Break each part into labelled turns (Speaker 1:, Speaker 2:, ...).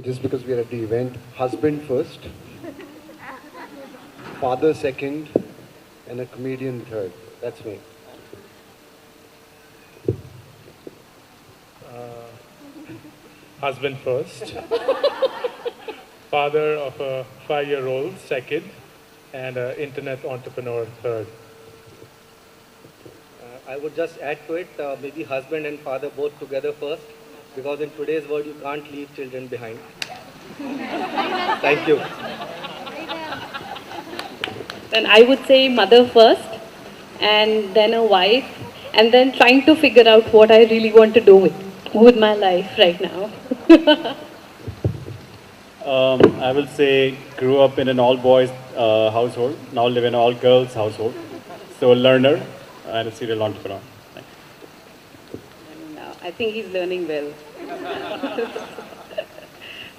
Speaker 1: Just because we are at the event, husband first, father second, and a comedian third. That's me.
Speaker 2: Husband first, father of a 5-year-old second, and an internet entrepreneur third.
Speaker 3: I would just add to it, maybe husband and father both together first, because in today's world you can't leave children behind. Thank you.
Speaker 4: Then I would say mother first, and then a wife, and then trying to figure out what I really want to do with my life right now.
Speaker 5: I will say grew up in an all-boys household, now live in an all-girls household. So a learner and a serial entrepreneur.
Speaker 4: And, I think he's learning well.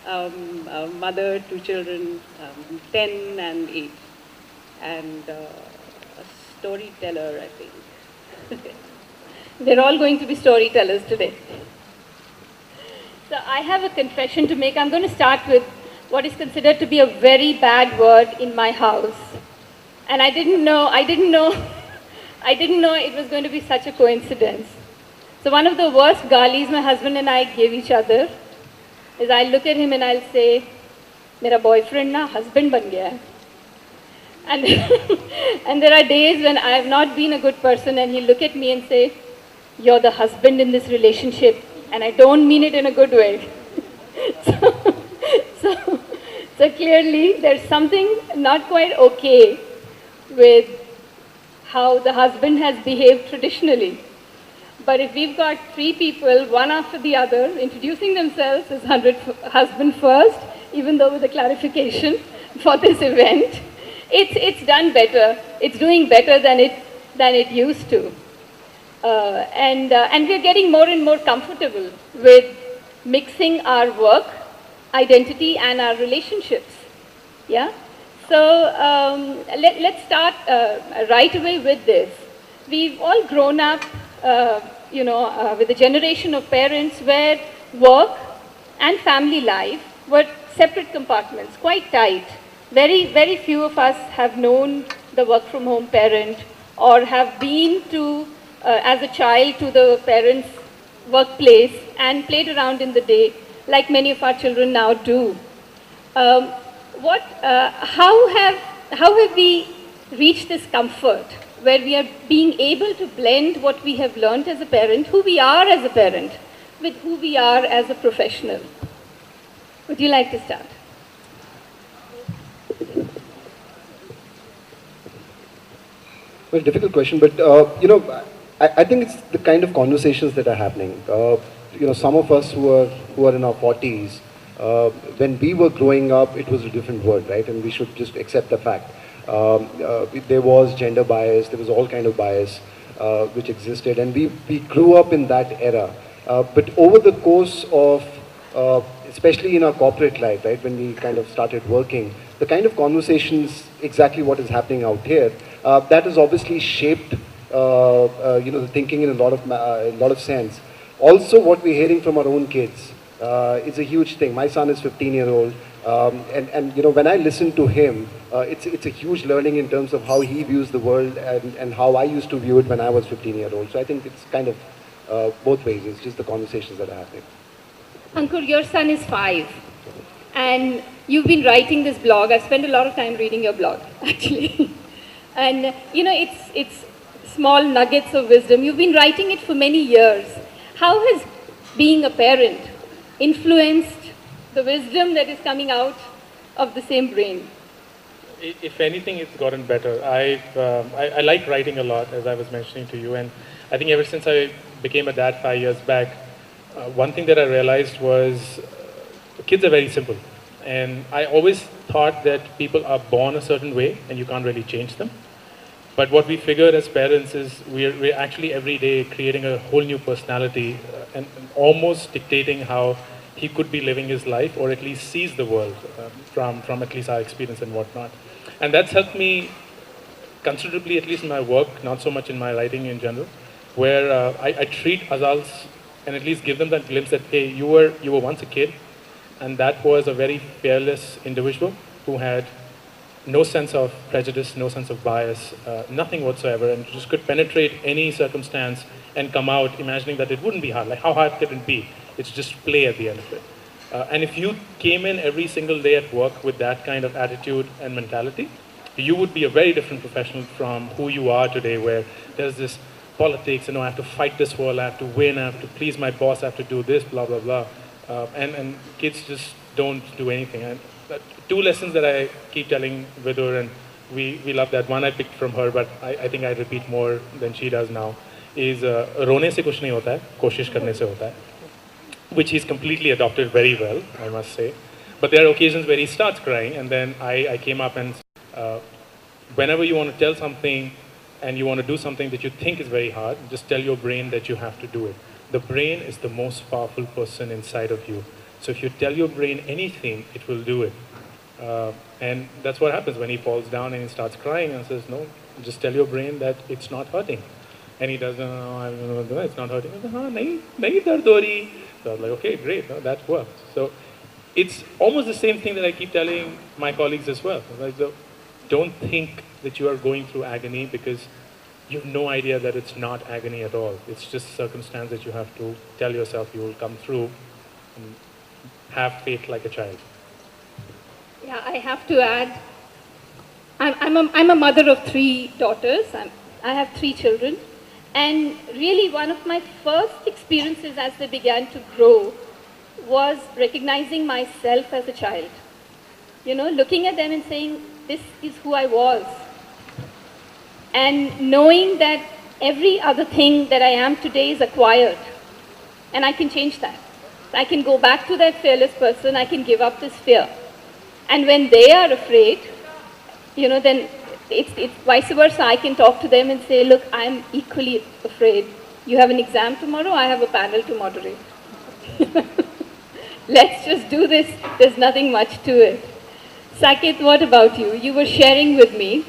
Speaker 4: A mother, 2 children, 10 and 8, and a storyteller, I think. They're all going to be storytellers today. So I have a confession to make. I'm going to start with what is considered to be a very bad word in my house. And I didn't know it was going to be such a coincidence. So one of the worst galis my husband and I give each other is I'll look at him and I'll say, "Mera boyfriend na husband ban gaya hai." And, and there are days when I have not been a good person and he'll look at me and say, "You're the husband in this relationship." And I don't mean it in a good way. so clearly there's something not quite okay with how the husband has behaved traditionally. But if we've got 3 people, one after the other, introducing themselves as husband first, even though with a clarification for this event, it's done better. It's doing better than it used to. And we're getting more and more comfortable with mixing our work, identity, and our relationships. Yeah? So let's start right away with this. We've all grown up, with a generation of parents where work and family life were separate compartments, quite tight. Very, very few of us have known the work from home parent or have been to as a child to the parents' workplace and played around in the day like many of our children now do. How have we reached this comfort where we are being able to blend what we have learned as a parent, who we are as a parent, with who we are as a professional? Would you like to start?
Speaker 1: Well, difficult question, but I think it's the kind of conversations that are happening. Some of us who are in our 40s, when we were growing up, it was a different world, right? And we should just accept the fact. There was gender bias, there was all kind of bias which existed, and we grew up in that era. But over the course of, especially in our corporate life, right, when we kind of started working, the kind of conversations, exactly what is happening out here, that has obviously shaped the thinking in a lot of sense. Also, what we're hearing from our own kids is a huge thing. My son is 15-year-old, and when I listen to him, it's a huge learning in terms of how he views the world and how I used to view it when I was 15-year-old. So I think it's kind of both ways. It's just the conversations that are happening.
Speaker 4: Ankur, your son is 5, and you've been writing this blog. I've spent a lot of time reading your blog, actually. And it's small nuggets of wisdom. You've been writing it for many years. How has being a parent influenced the wisdom that is coming out of the same brain?
Speaker 2: If anything, it's gotten better. I like writing a lot, as I was mentioning to you, and I think ever since I became a dad 5 years back, one thing that I realized was kids are very simple. And I always thought that people are born a certain way and you can't really change them. But what we figured as parents is we're actually every day creating a whole new personality and almost dictating how he could be living his life, or at least sees the world from at least our experience and whatnot. And that's helped me considerably, at least in my work, not so much in my writing in general, where I treat adults and at least give them that glimpse that, hey, you were once a kid, and that was a very fearless individual who had no sense of prejudice, no sense of bias, nothing whatsoever, and just could penetrate any circumstance and come out imagining that it wouldn't be hard. Like, how hard could it be? It's just play at the end of it. And if you came in every single day at work with that kind of attitude and mentality, you would be a very different professional from who you are today, where there's this politics, I have to fight this war, I have to win, I have to please my boss, I have to do this, blah, blah, blah. And kids just don't do anything. And two lessons that I keep telling Vidur, and we love that. One I picked from her, but I think I repeat more than she does now, is रोने से कुछ नहीं होता है, कोशिश करने से होता है, which he's completely adopted very well, I must say. But there are occasions where he starts crying, and then I came up and whenever you want to tell something and you want to do something that you think is very hard, just tell your brain that you have to do it. The brain is the most powerful person inside of you. So if you tell your brain anything, it will do it. And that's what happens when he falls down and he starts crying and says, no, just tell your brain that it's not hurting. And he does, no, it's not hurting. Nahi dard ho rahi. So I was like, okay, great, no, that worked. So it's almost the same thing that I keep telling my colleagues as well. Like, don't think that you are going through agony, because you have no idea that it's not agony at all. It's just circumstance that you have to tell yourself you will come through, and have faith like a child.
Speaker 4: Yeah, I have to add, I'm a mother of 3 daughters. I have 3 children. And really one of my first experiences as they began to grow was recognizing myself as a child. You know, looking at them and saying, this is who I was. And knowing that every other thing that I am today is acquired. And I can change that. I can go back to that fearless person, I can give up this fear. And when they are afraid, you know, then it's vice versa. I can talk to them and say, look, I'm equally afraid. You have an exam tomorrow, I have a panel to moderate. Let's just do this. There's nothing much to it. Saket, what about you? You were sharing with me.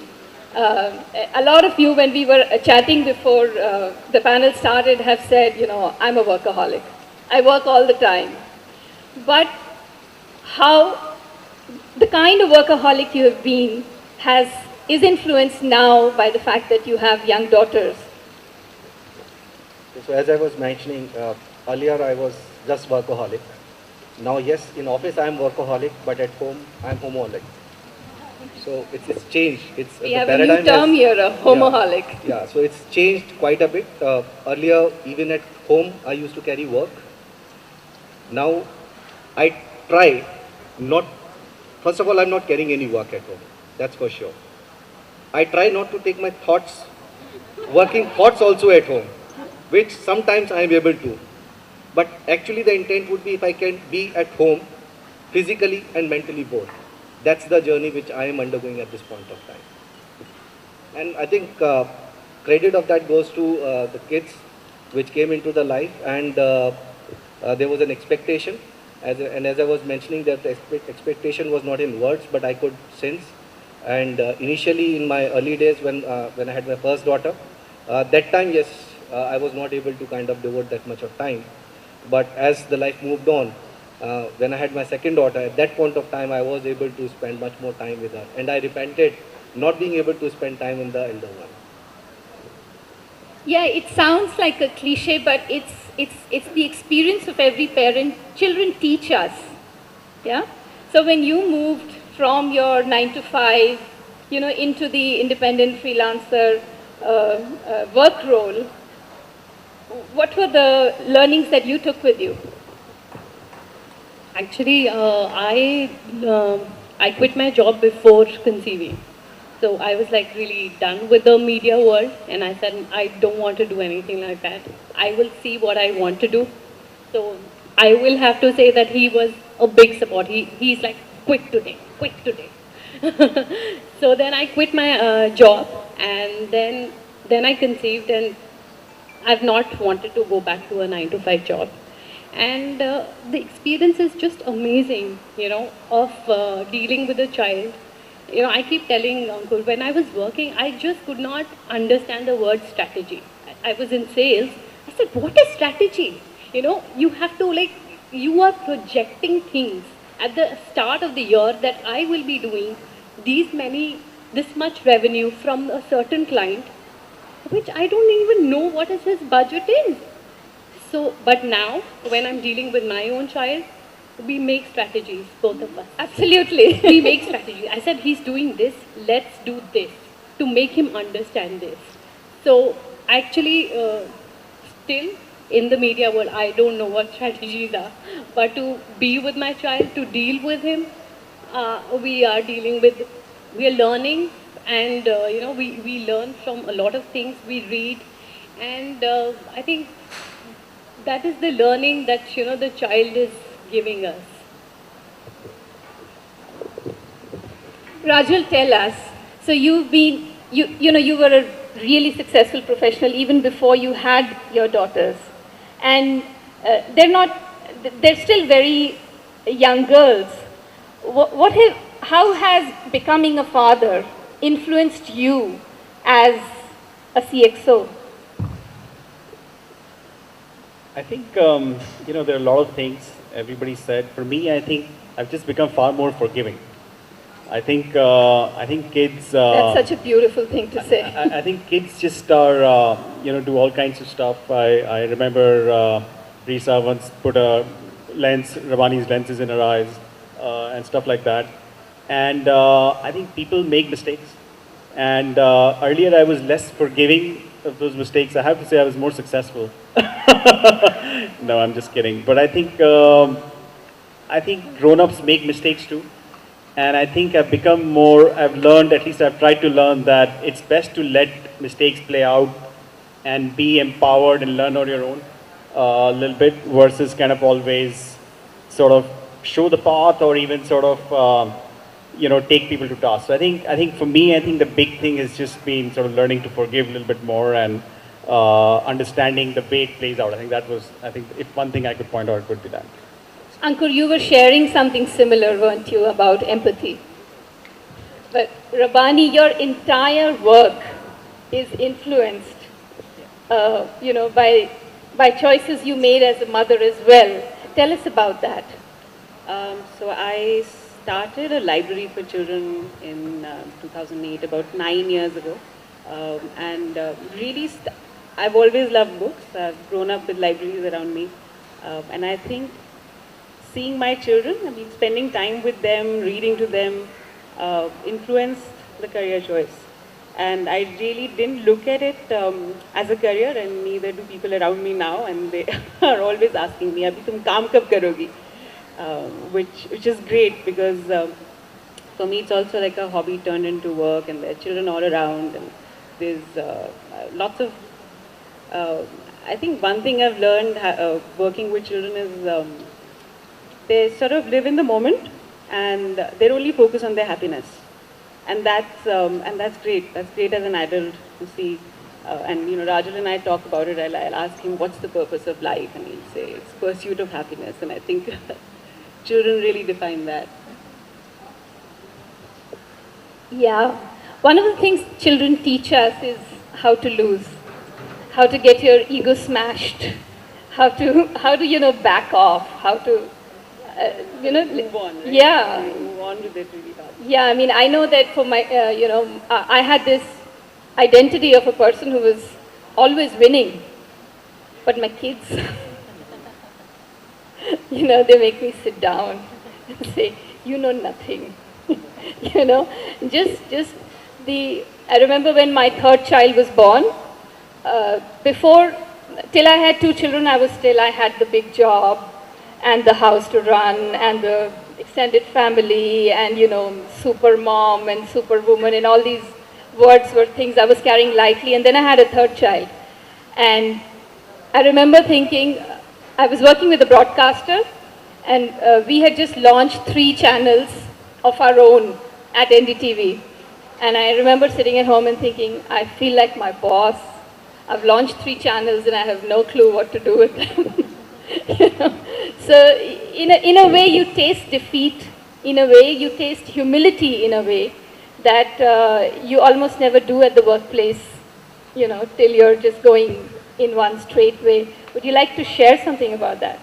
Speaker 4: A lot of you, when we were chatting before the panel started, have said, you know, I'm a workaholic. I work all the time. But how the kind of workaholic you have been is influenced now by the fact that you have young daughters.
Speaker 3: So as I was mentioning, earlier I was just workaholic. Now yes, in office I am workaholic, but at home I am homoholic. So it's changed.
Speaker 4: We have a new term here, a homoholic.
Speaker 3: Yeah, so it's changed quite a bit. Earlier, even at home, I used to carry work. Now, I try not, first of all, I'm not carrying any work at home. That's for sure. I try not to take my thoughts, working thoughts also at home, which sometimes I am able to. But actually the intent would be if I can be at home, physically and mentally both. That's the journey which I am undergoing at this point of time. And I think credit of that goes to the kids which came into the life, and there was an expectation. And as I was mentioning, that the expectation was not in words, but I could sense. And initially in my early days when I had my first daughter, that time, yes, I was not able to kind of devote that much of time. But as the life moved on, when I had my second daughter, at that point of time, I was able to spend much more time with her. And I repented not being able to spend time with the elder one.
Speaker 4: Yeah, it sounds like a cliche, but it's the experience of every parent. Children teach us. Yeah. So when you moved from your 9 to 5, you know, into the independent freelancer work role, what were the learnings that you took with you?
Speaker 6: Actually, I quit my job before conceiving. So I was like really done with the media world, and I said, I don't want to do anything like that. I will see what I want to do. So I will have to say that he was a big support. He's like, quit today, quit today. So then I quit my job, and then I conceived, and I've not wanted to go back to a 9 to 5 job. And the experience is just amazing, you know, of dealing with a child. You know, I keep telling Uncle, when I was working, I just could not understand the word strategy. I was in sales. I said, what is strategy? You know, you have to, like, you are projecting things at the start of the year that I will be doing this much revenue from a certain client, which I don't even know what is his budget is. So, but now when I'm dealing with my own child, we make strategies, both of us.
Speaker 4: Absolutely.
Speaker 6: We make strategies. I said, he's doing this, let's do this to make him understand this. So actually, still in the media world, I don't know what strategies are, but to be with my child, to deal with him, we are learning, and we learn from a lot of things we read, and I think that is the learning that the child is giving us.
Speaker 4: Rajul, tell us. So you've been, you were a really successful professional even before you had your daughters, and they're still very young girls. How has becoming a father influenced you as a CXO?
Speaker 5: I think, there are a lot of things everybody said. For me, I think I've just become far more forgiving. I think kids...
Speaker 4: That's such a beautiful thing to say.
Speaker 5: I think kids just are, do all kinds of stuff. I remember Risa once put a lens, Rabani's lenses in her eyes, and stuff like that. And I think people make mistakes. And earlier I was less forgiving of those mistakes. I have to say I was more successful. No, I'm just kidding. But I think grown-ups make mistakes too. And I think I've become more, I've learned, at least I've tried to learn that it's best to let mistakes play out and be empowered and learn on your own a little bit, versus kind of always sort of show the path or even sort of, take people to task. So I think for me, I think the big thing has just been sort of learning to forgive a little bit more and understanding the way it plays out. I think if one thing I could point out, it would be that.
Speaker 4: Ankur, you were sharing something similar, weren't you, about empathy? But Rabani, your entire work is influenced, by choices you made as a mother as well. Tell us about that.
Speaker 7: So I started a library for children in 2008, about 9 years ago, and really, I've always loved books. I've grown up with libraries around me, and I think seeing my children, spending time with them, reading to them, influenced the career choice. And I really didn't look at it as a career, and neither do people around me now, and they are always asking me, "Abhi tum kaam kab karogi?" Which is great, because for me it's also like a hobby turned into work, and there are children all around, and there's lots of, I think one thing I've learned working with children is they sort of live in the moment, and they're only focused on their happiness, and that's great. That's great as an adult to see. And Rajul and I talk about it. I'll ask him, "What's the purpose of life?" And he'll say, "It's pursuit of happiness." And I think children really define that.
Speaker 4: Yeah. One of the things children teach us is how to lose, how to get your ego smashed, how to back off, how to
Speaker 7: Move on, right?
Speaker 4: Yeah.
Speaker 7: Move on with it really fast.
Speaker 4: Yeah, I know that for my, I had this identity of a person who was always winning, but my kids, they make me sit down and say, "You know nothing." I remember when my third child was born, till I had two children, I had the big job, and the house to run, and the extended family, and super mom and super woman, and all these words were things I was carrying lightly. And then I had a third child, and I remember thinking, I was working with a broadcaster, and we had just launched 3 channels of our own at NDTV, and I remember sitting at home and thinking, I feel like my boss. I've launched 3 channels and I have no clue what to do with them. So in a way you taste defeat, in a way you taste humility, in a way that you almost never do at the workplace, till you're just going in one straight way. Would you like to share something about that?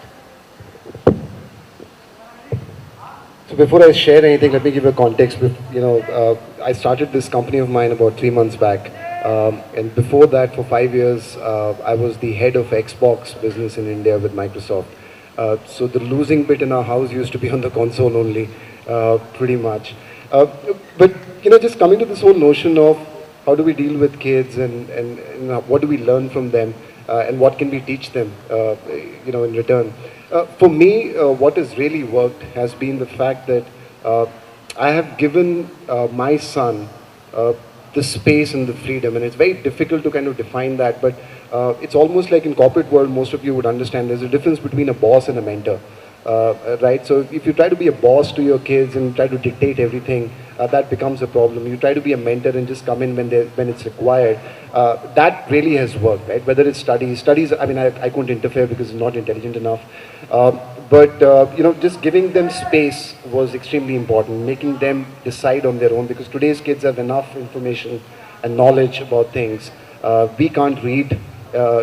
Speaker 1: So before I share anything, let me give a context. I started this company of mine about 3 months back. And before that, for 5 years, I was the head of Xbox business in India with Microsoft. So the losing bit in our house used to be on the console only, pretty much. Uh, but, just coming to this whole notion of how do we deal with kids and what do we learn from them and what can we teach them, in return. For me, what has really worked has been the fact that I have given my son the space and the freedom, and it's very difficult to kind of define that, but it's almost like in corporate world, most of you would understand there's a difference between a boss and a mentor. Right? So if you try to be a boss to your kids and try to dictate everything, that becomes a problem. You try to be a mentor and just come in when it's required. That really has worked, right? Whether it's studies. I mean, I couldn't interfere because it's not intelligent enough. But just giving them space was extremely important. Making them decide on their own, because today's kids have enough information and knowledge about things. We can't read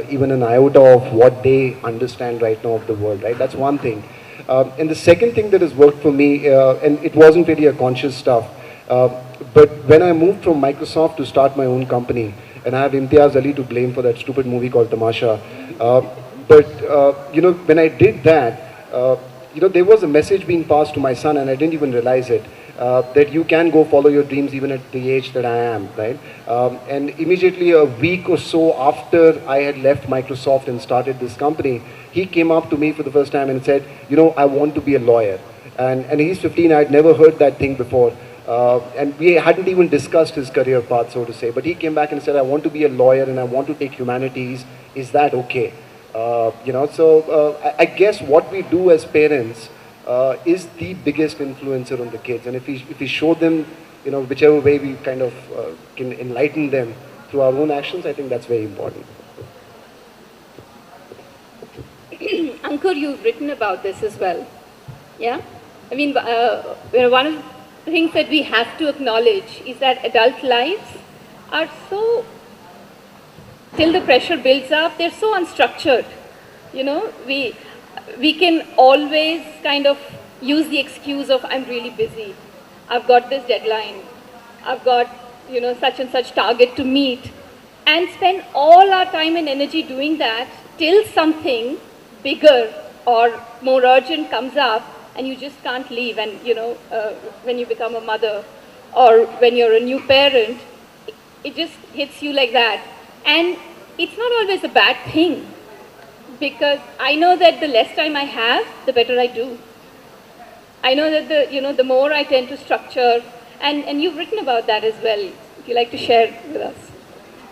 Speaker 1: even an iota of what they understand right now of the world, right? That's one thing. And the second thing that has worked for me, and it wasn't really a conscious stuff, but when I moved from Microsoft to start my own company, and I have Imtiaz Ali to blame for that stupid movie called Tamasha, when I did that, there was a message being passed to my son, and I didn't even realize it, that you can go follow your dreams even at the age that I am, right? And immediately a week or so after I had left Microsoft and started this company, he came up to me for the first time and said, I want to be a lawyer. And he's 15, I had never heard that thing before. And we hadn't even discussed his career path, so to say. But he came back and said, I want to be a lawyer and I want to take humanities. Is that okay? I guess what we do as parents is the biggest influencer on the kids. And if we show them, whichever way we kind of can enlighten them through our own actions, I think that's very important.
Speaker 4: Ankur, you've written about this as well. Yeah? I mean, one of the things that we have to acknowledge is that adult lives are so, till the pressure builds up, they're so unstructured. We can always kind of use the excuse of, I'm really busy. I've got this deadline. I've got, such and such target to meet. And spend all our time and energy doing that till something bigger or more urgent comes up and you just can't leave. And, when you become a mother or when you're a new parent, it just hits you like that. And it's not always a bad thing, because I know that the less time I have, the better I do. I know that the more I tend to structure, and you've written about that as well. If you like to share with us.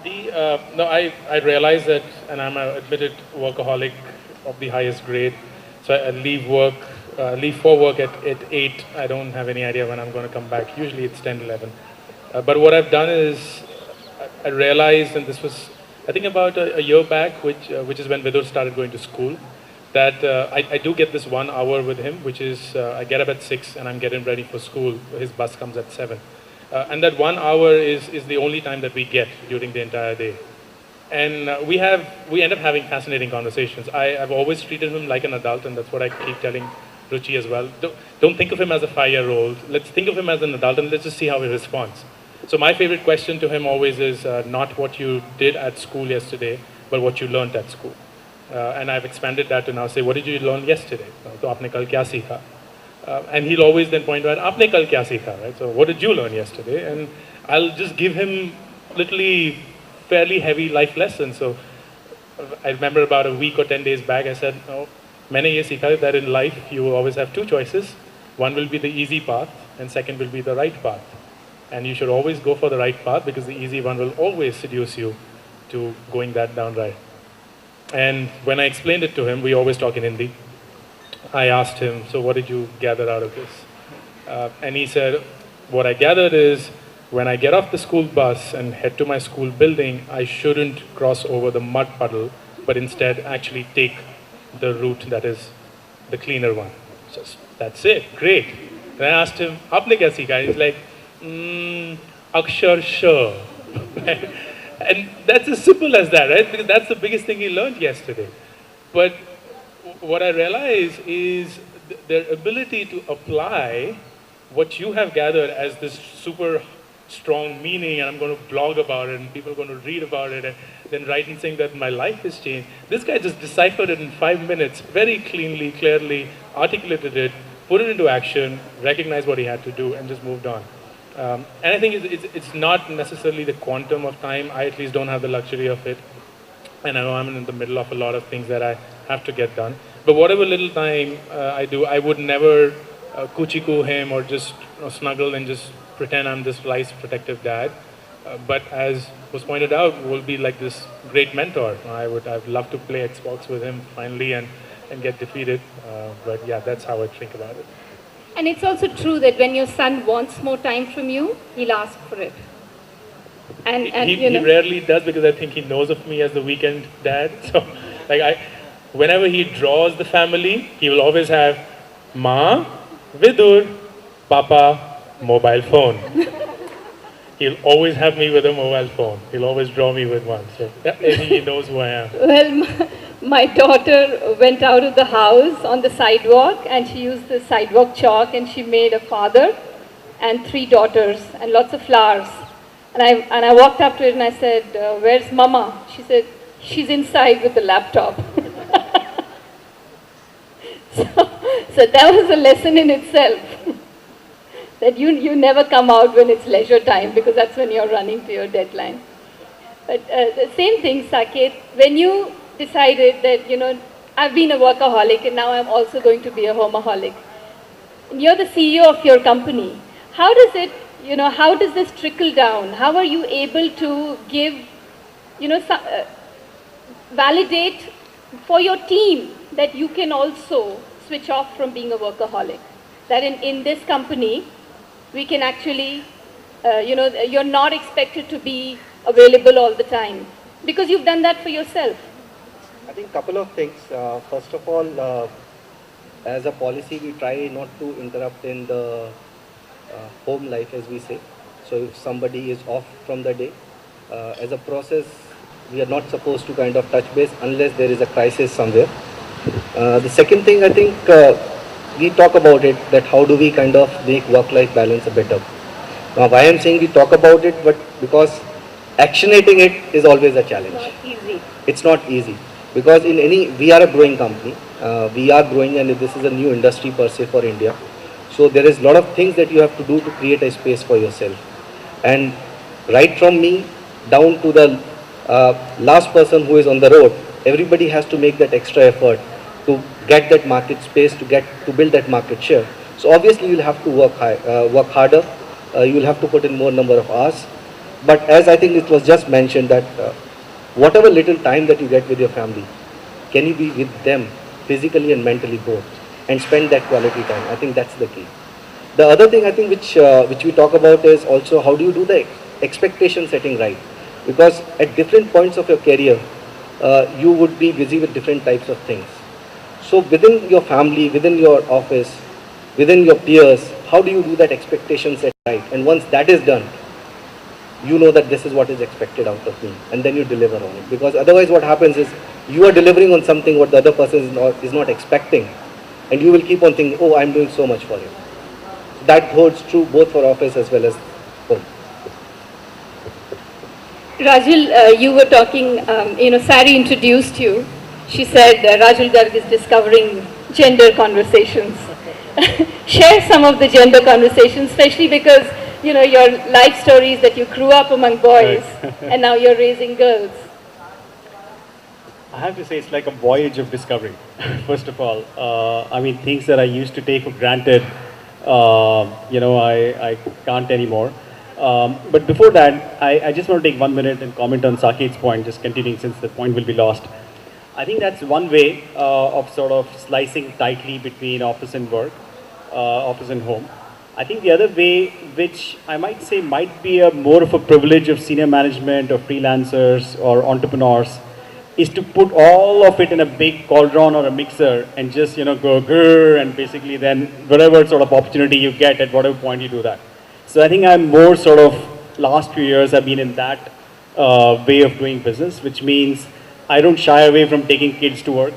Speaker 2: I realize that, and I'm an admitted workaholic of the highest grade. So I leave for work at 8. I don't have any idea when I'm going to come back. Usually it's 10, 11. But what I've done is, I realized, and this was, I think about a year back, which is when Vidur started going to school, that I do get this 1 hour with him, which is, I get up at 6 and I'm getting ready for school. His bus comes at 7. And that 1 hour is the only time that we get during the entire day. And we end up having fascinating conversations. I've always treated him like an adult, and that's what I keep telling Ruchi as well. Don't think of him as a 5-year-old. Let's think of him as an adult, and let's just see how he responds. So my favorite question to him always is not what you did at school yesterday, but what you learned at school. And I've expanded that to now say, what did you learn yesterday? So aapne kal kya sikha? And he'll always then point out, aapne kal kya sikha, right? So what did you learn yesterday? And I'll just give him literally fairly heavy life lessons. So I remember about a week or 10 days back, I said, maine ye sikha that in life you will always have 2 choices. One will be the easy path, and second will be the right path. And you should always go for the right path, because the easy one will always seduce you to going that down right. And when I explained it to him, we always talk in Hindi. I asked him, so what did you gather out of this? And he said, what I gathered is, when I get off the school bus and head to my school building, I shouldn't cross over the mud puddle, but instead actually take the route that is the cleaner one. So that's it, great. And I asked him, aapne kya sikha? He's like, Akshar Shah. And that's as simple as that, right? Because that's the biggest thing he learned yesterday. But what I realize is their ability to apply what you have gathered as this super strong meaning, and I'm going to blog about it, and people are going to read about it, and then write and saying that my life has changed. This guy just deciphered it in 5 minutes, very cleanly, clearly, articulated it, put it into action, recognized what he had to do, and just moved on. And I think it's not necessarily the quantum of time. I at least don't have the luxury of it. And I know I'm in the middle of a lot of things that I have to get done. But whatever little time I do, I would never coochie-coo him or just snuggle and just pretend I'm this nice protective dad. But as was pointed out, will be like this great mentor. I'd love to play Xbox with him finally and get defeated. But yeah, that's how I think about it.
Speaker 4: And it's also true that when your son wants more time from you, he'll ask for it. And
Speaker 2: he rarely does, because I think he knows of me as the weekend dad. So, like whenever he draws the family, he will always have Ma, Vidur, Papa, mobile phone. He'll always have me with a mobile phone. He'll always draw me with one. So yeah, I think he knows who I am.
Speaker 4: Well, my daughter went out of the house on the sidewalk, and she used the sidewalk chalk, and she made a father and 3 daughters and lots of flowers. And I walked up to it and I said, where's Mama? She said, she's inside with the laptop. so that was a lesson in itself. That you never come out when it's leisure time, because that's when you're running to your deadline. But the same thing, Saket, when you decided that, I've been a workaholic and now I'm also going to be a homeaholic. And you're the CEO of your company. How does it, how does this trickle down? How are you able to give, validate for your team that you can also switch off from being a workaholic? That in this company, we can actually, you're not expected to be available all the time, because you've done that for yourself.
Speaker 3: I think a couple of things. First of all, as a policy, we try not to interrupt in the home life, as we say. So if somebody is off from the day, as a process, we are not supposed to kind of touch base unless there is a crisis somewhere. The second thing, I think, we talk about it, that how do we kind of make work-life balance better. Now, why I'm saying we talk about it, but because actionating it is always a challenge.
Speaker 4: Not easy.
Speaker 3: It's not easy, because we are a growing company. We are growing, and this is a new industry per se for India. So there is a lot of things that you have to do to create a space for yourself. And right from me down to the last person who is on the road, everybody has to make that extra effort to get that market space, to build that market share. So obviously you'll have to work harder. You'll have to put in more number of hours. But as I think it was just mentioned, that whatever little time that you get with your family, can you be with them physically and mentally both, and spend that quality time? I think that's the key. The other thing I think which we talk about is also how do you do the expectation setting right? Because at different points of your career, you would be busy with different types of things. So within your family, within your office, within your peers, how do you do that expectation set right? And once that is done, you know that this is what is expected out of me, and then you deliver on it. Because otherwise what happens is you are delivering on something what the other person is not expecting, and you will keep on thinking, oh, I'm doing so much for him. That holds true both for office as well as home.
Speaker 4: Rajul, you were talking, Sari introduced you. She said Rajul Garg is discovering gender conversations. Share some of the gender conversations, especially because, your life stories that you grew up among boys and now you're raising girls.
Speaker 5: I have to say it's like a voyage of discovery, first of all. Things that I used to take for granted, I can't anymore. But before that, I just want to take 1 minute and comment on Saket's point, just continuing since the point will be lost. I think that's one way of sort of slicing tightly between office and work, office and home. I think the other way, which I might say might be more of a privilege of senior management or freelancers or entrepreneurs, is to put all of it in a big cauldron or a mixer and just, go grrr, and basically then whatever sort of opportunity you get at whatever point you do that. So I think I'm more sort of, last few years I've been in that way of doing business, which means I don't shy away from taking kids to work.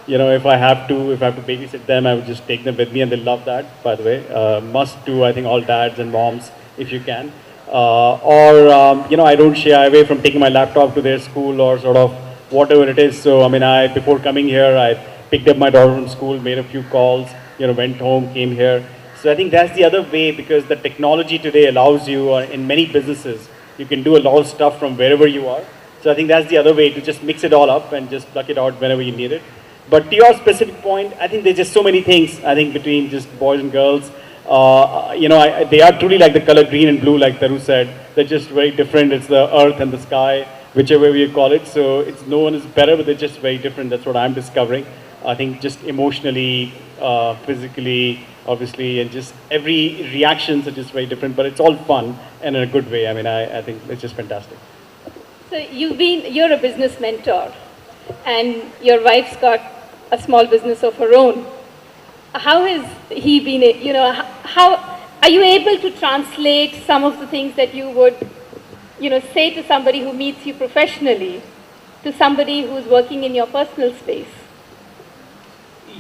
Speaker 5: if I have to babysit them, I would just take them with me, and they love that, by the way. Must do, I think, all dads and moms, if you can. I don't shy away from taking my laptop to their school or sort of whatever it is. So, I mean, before coming here, I picked up my daughter from school, made a few calls, went home, came here. So I think that's the other way, because the technology today allows you, in many businesses, you can do a lot of stuff from wherever you are. So I think that's the other way, to just mix it all up and just pluck it out whenever you need it. But to your specific point, I think there's just so many things, I think, between just boys and girls. They are truly like the color green and blue, like Taru said. They're just very different. It's the earth and the sky, whichever way you call it. So it's no one is better, but they're just very different. That's what I'm discovering. I think just emotionally, physically, obviously, and just every reactions are just very different. But it's all fun and in a good way. I mean, I think it's just fantastic.
Speaker 4: So you're a business mentor, and your wife's got a small business of her own. How has he been, how are you able to translate some of the things that you would, say to somebody who meets you professionally, to somebody who's working in your personal space?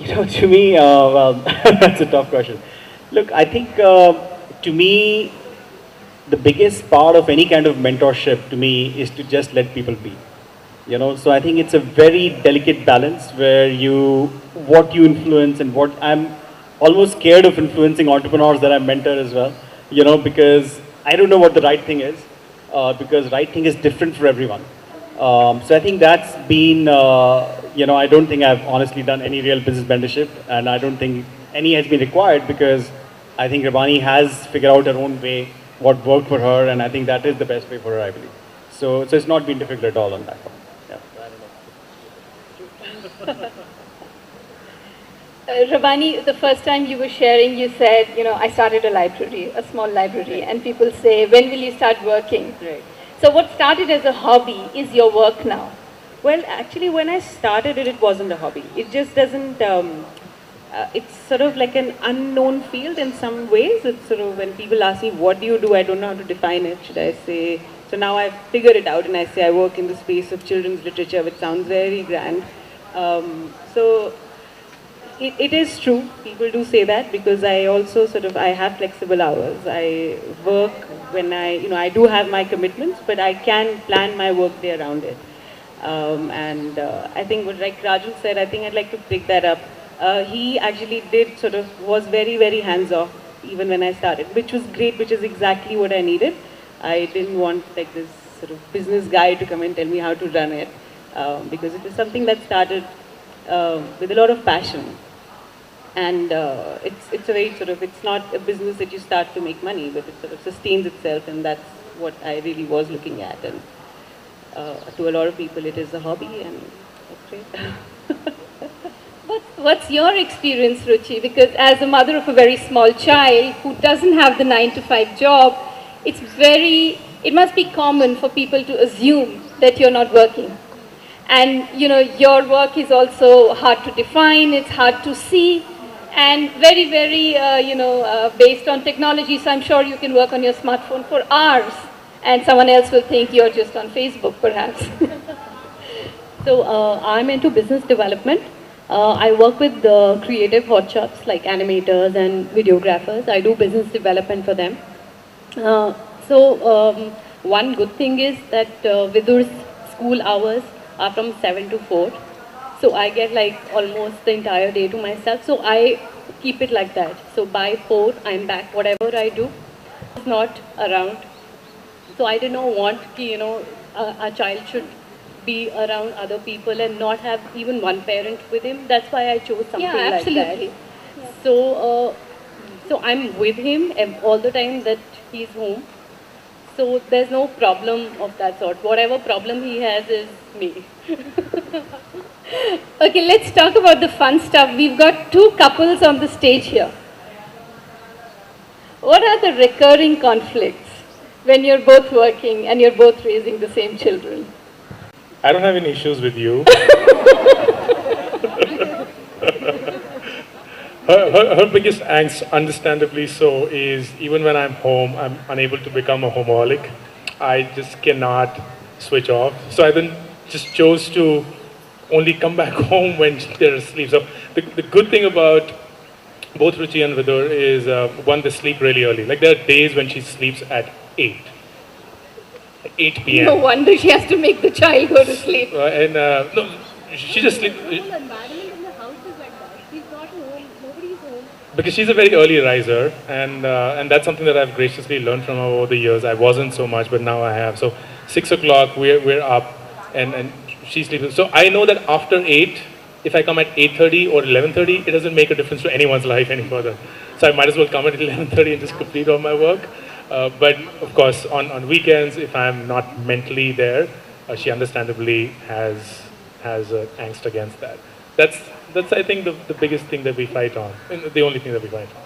Speaker 5: To me, well, that's a tough question. Look, I think to me, the biggest part of any kind of mentorship to me is to just let people be. So I think it's a very delicate balance where what you influence, and what I'm almost scared of influencing entrepreneurs that I mentor as well, because I don't know what the right thing is, because right thing is different for everyone. So I think that's been, I don't think I've honestly done any real business mentorship, and I don't think any has been required, because I think Rabani has figured out her own way, what worked for her, and I think that is the best way for her, I believe. So it's not been difficult at all on that one.
Speaker 4: Rabani, the first time you were sharing, you said, I started a library, a small library, and people say, when will you start working?
Speaker 7: Right.
Speaker 4: So what started as a hobby is your work now.
Speaker 7: Well, actually, when I started it, it wasn't a hobby. It just doesn't, it's sort of like an unknown field in some ways. It's sort of, when people ask me, what do you do? I don't know how to define it. Should I say, so now I've figured it out, and I say I work in the space of children's literature, which sounds very grand. So it is true, people do say that, because I also I have flexible hours. I work when I do have my commitments, but I can plan my work day around it. I think what, like Raju said, I think I'd like to pick that up. He actually was very, very hands-off even when I started, which was great, which is exactly what I needed. I didn't want like this sort of business guy to come and tell me how to run it, because it was something that started with a lot of passion. And it's a very it's not a business that you start to make money, but it sort of sustains itself, and that's what I really was looking at. And to a lot of people, it is a hobby, and that's great.
Speaker 4: What's your experience, Ruchi? Because as a mother of a very small child who doesn't have the 9-to-5 job, it must be common for people to assume that you're not working. And your work is also hard to define, it's hard to see, and very, very, based on technology. So I'm sure you can work on your smartphone for hours, and someone else will think you're just on Facebook, perhaps.
Speaker 6: So I'm into business development. I work with the creative hotshots like animators and videographers. I do business development for them. One good thing is that Vidur's school hours are from 7 to 4. So I get like almost the entire day to myself. So I keep it like that. So by 4, I'm back. Whatever I do is not around. So I did not want, a child should be around other people and not have even one parent with him. That's why I chose something like that. Yeah. So I'm with him all the time that he's home. So there's no problem of that sort. Whatever problem he has is me.
Speaker 4: Okay, let's talk about the fun stuff. We've got 2 couples on the stage here. What are the recurring conflicts when you're both working and you're both raising the same children?
Speaker 2: I don't have any issues with you. Her biggest angst, understandably so, is even when I'm home, I'm unable to become a homeaholic. I just cannot switch off. So I then just chose to only come back home when they're asleep. So the good thing about both Ruchi and Vidur is one, they sleep really early. Like there are days when she sleeps at 8 p.m.
Speaker 4: No wonder she has to make the child go to sleep.
Speaker 2: And no, she just sleeps because she's a very early riser, and that's something that I've graciously learned from her over the years. I wasn't so much, but now I have. So 6 o'clock we're up, and she sleeps. So I know that after 8, if I come at 8:30 or 11:30, it doesn't make a difference to anyone's life any further. So I might as well come at 11:30 and just complete all my work. But of course, on weekends, if I'm not mentally there, she understandably has angst against that. That's I think the biggest thing that we fight on, and the only thing that we fight on.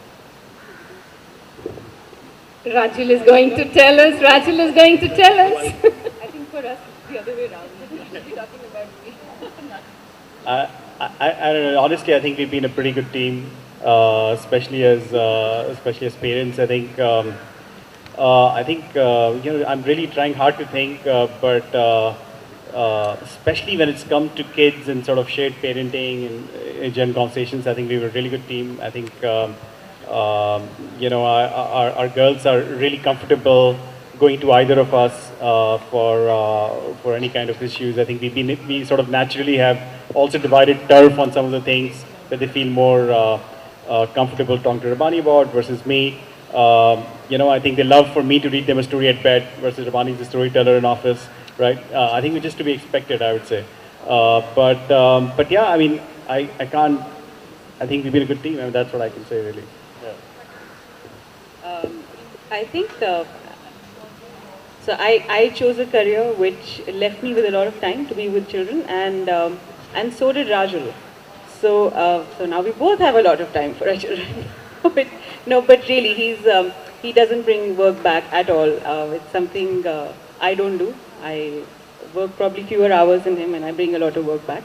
Speaker 4: Rajul is going to tell us. Rajul is going to tell us.
Speaker 6: I think for us, the other way around. You're talking about me.
Speaker 5: I don't know. Honestly, I think we've been a pretty good team, especially as parents. I think I'm really trying hard to think, but especially when it's come to kids and sort of shared parenting and general conversations, I think we were a really good team. I think our girls are really comfortable going to either of us for any kind of issues. I think we sort of naturally have also divided turf on some of the things that they feel more comfortable talking to Rabani about versus me. I think they love for me to read them a story at bed versus Rabani is the storyteller in office, right? I think it's just to be expected, I would say. But yeah, I mean, I can't. I think we've been a good team. I mean, that's what I can say, really. Yeah.
Speaker 7: I think so. I chose a career which left me with a lot of time to be with children, and so did Rajul. So now we both have a lot of time for our children. but really, he doesn't bring work back at all. It's something I don't do. I work probably fewer hours than him, and I bring a lot of work back.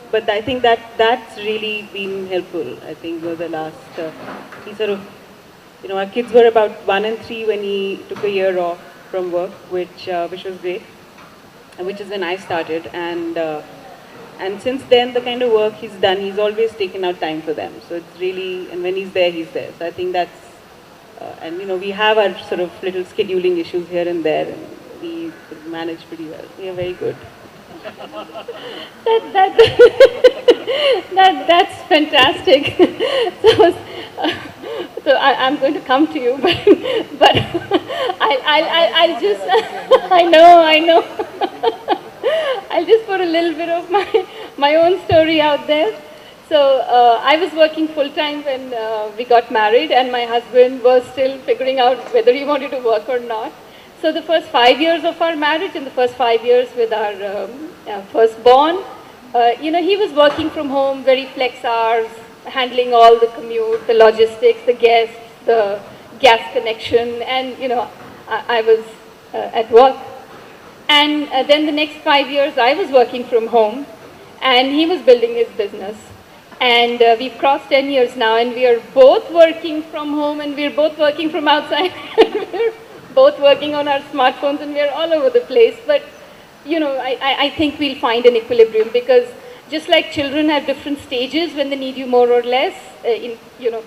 Speaker 7: But I think that's really been helpful. I think the last he sort of, our kids were about 1 and 3 when he took a year off from work, which was great, and which is when I started. And since then, the kind of work he's done, he's always taken out time for them. So it's really, and when he's there, he's there. So I think that's, and we have our sort of little scheduling issues here and there, and we manage pretty well. We are very good.
Speaker 4: That's fantastic. So I'm going to come to you, but I'll just, I know. I'll just put a little bit of my own story out there. So I was working full-time when we got married, and my husband was still figuring out whether he wanted to work or not. So the first 5 years of our marriage and the first 5 years with our firstborn, he was working from home, very flex hours, handling all the commute, the logistics, the guests, the gas connection, and I was at work. And then the next 5 years I was working from home, and he was building his business. And we've crossed 10 years now, and we are both working from home, and we're both working from outside. We're both working on our smartphones, and we're all over the place. But I think we'll find an equilibrium, because just like children have different stages when they need you more or less,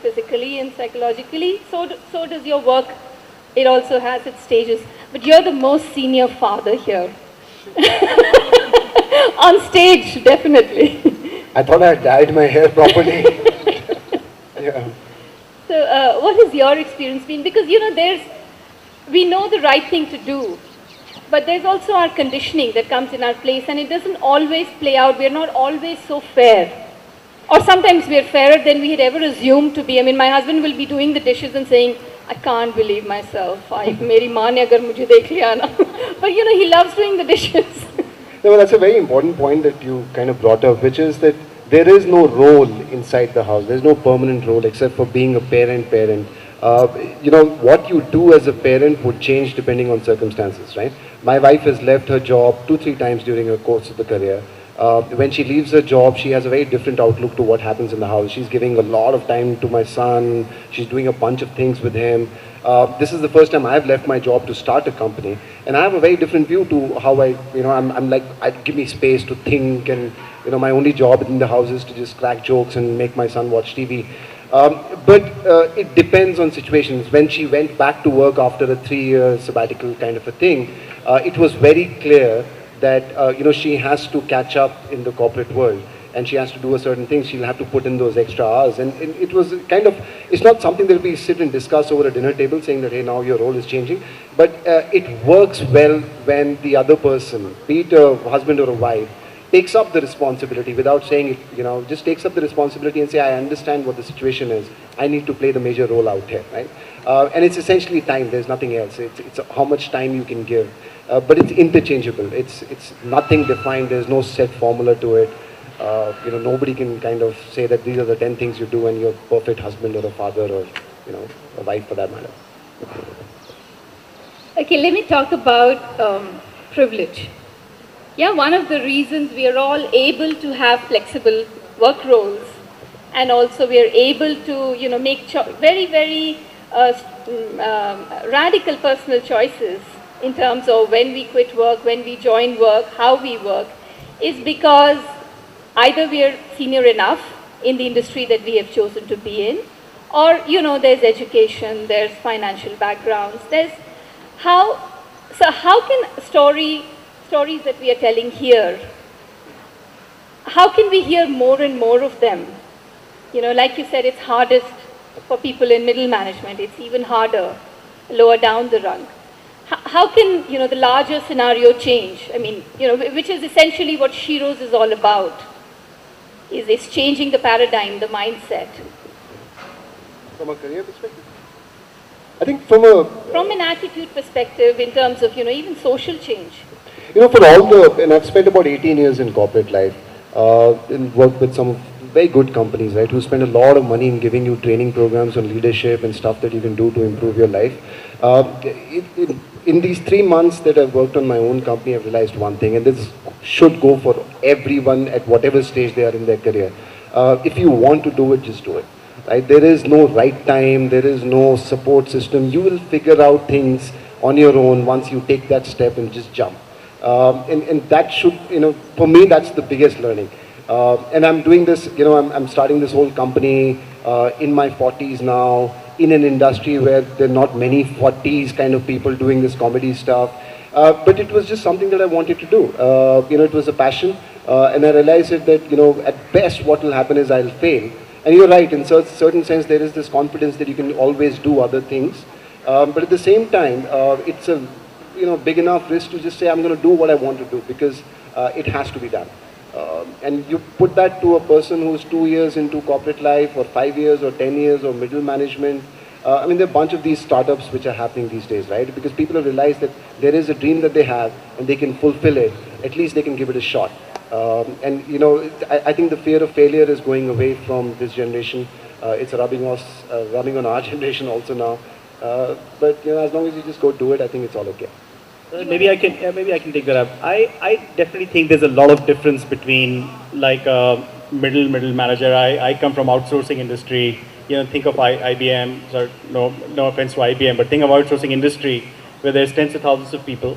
Speaker 4: physically and psychologically, so does your work. It also has its stages. But you're the most senior father here. On stage, definitely.
Speaker 1: I thought I had dyed my hair properly. Yeah.
Speaker 4: So what has your experience been? Because we know the right thing to do, but there's also our conditioning that comes in our place, and it doesn't always play out. We're not always so fair. Or sometimes we're fairer than we had ever assumed to be. I mean, my husband will be doing the dishes and saying, I can't believe myself. Meri maa ne agar mujhe dekh liya na. But he loves doing the dishes.
Speaker 1: No, that's a very important point that you kind of brought up, which is that there is no role inside the house. There's no permanent role except for being a parent. What you do as a parent would change depending on circumstances, right? My wife has left her job 2-3 times during her course of the career. When she leaves her job, she has a very different outlook to what happens in the house. She's giving a lot of time to my son. She's doing a bunch of things with him. This is the first time I've left my job to start a company, and I have a very different view to how I'm like, give me space to think, and my only job in the house is to just crack jokes and make my son watch TV. But it depends on situations. When she went back to work after a 3-year sabbatical kind of a thing, it was very clear that she has to catch up in the corporate world, and she has to do a certain thing. She'll have to put in those extra hours, and it was kind of, it's not something that we sit and discuss over a dinner table saying that, hey, now your role is changing, but it works well when the other person, be it a husband or a wife, takes up the responsibility without saying it, just takes up the responsibility and say, I understand what the situation is. I need to play the major role out here, right? And it's essentially time. There's nothing else. It's how much time you can give. But it's interchangeable. It's nothing defined. There's no set formula to it. Nobody can kind of say that these are the 10 things you do and you're a perfect husband or a father or, a wife for that matter.
Speaker 4: Okay, let me talk about privilege. Yeah, one of the reasons we are all able to have flexible work roles, and also we are able to, make very, very radical personal choices in terms of when we quit work, when we join work, how we work, is because either we are senior enough in the industry that we have chosen to be in, or, there's education, there's financial backgrounds, how can stories that we are telling here, how can we hear more and more of them? Like you said, it's hardest for people in middle management. It's even harder lower down the rung. How can, the larger scenario change? I mean, which is essentially what SHEROES is all about, is it's changing the paradigm, the mindset.
Speaker 1: From a career perspective? I think from
Speaker 4: an attitude perspective, in terms of, even social change.
Speaker 1: For and I've spent about 18 years in corporate life, and worked with some very good companies, right, who spend a lot of money in giving you training programs on leadership and stuff that you can do to improve your life. In these 3 months that I've worked on my own company, I've realized one thing, and this should go for everyone at whatever stage they are in their career. If you want to do it, just do it. Right? There is no right time, there is no support system. You will figure out things on your own once you take that step and just jump. And that should, for me, that's the biggest learning. And I'm doing this, I'm starting this whole company in my 40s now, in an industry where there are not many 40s kind of people doing this comedy stuff. But it was just something that I wanted to do. It was a passion. And I realized that, at best what will happen is I'll fail. And you're right, in certain sense, there is this confidence that you can always do other things. But at the same time, it's a big enough risk to just say, I'm going to do what I want to do, because it has to be done. And you put that to a person who's 2 years into corporate life, or 5 years, or 10 years, or middle management. There are a bunch of these startups which are happening these days, right? Because people have realized that there is a dream that they have, and they can fulfill it. At least they can give it a shot. I think the fear of failure is going away from this generation. It's rubbing on our generation also now. But as long as you just go do it, I think it's all okay.
Speaker 5: Maybe I can take that up. I definitely think there's a lot of difference between like a middle manager. I come from outsourcing industry. Think of IBM. Sorry, no offense to IBM, but think of outsourcing industry where there's tens of thousands of people,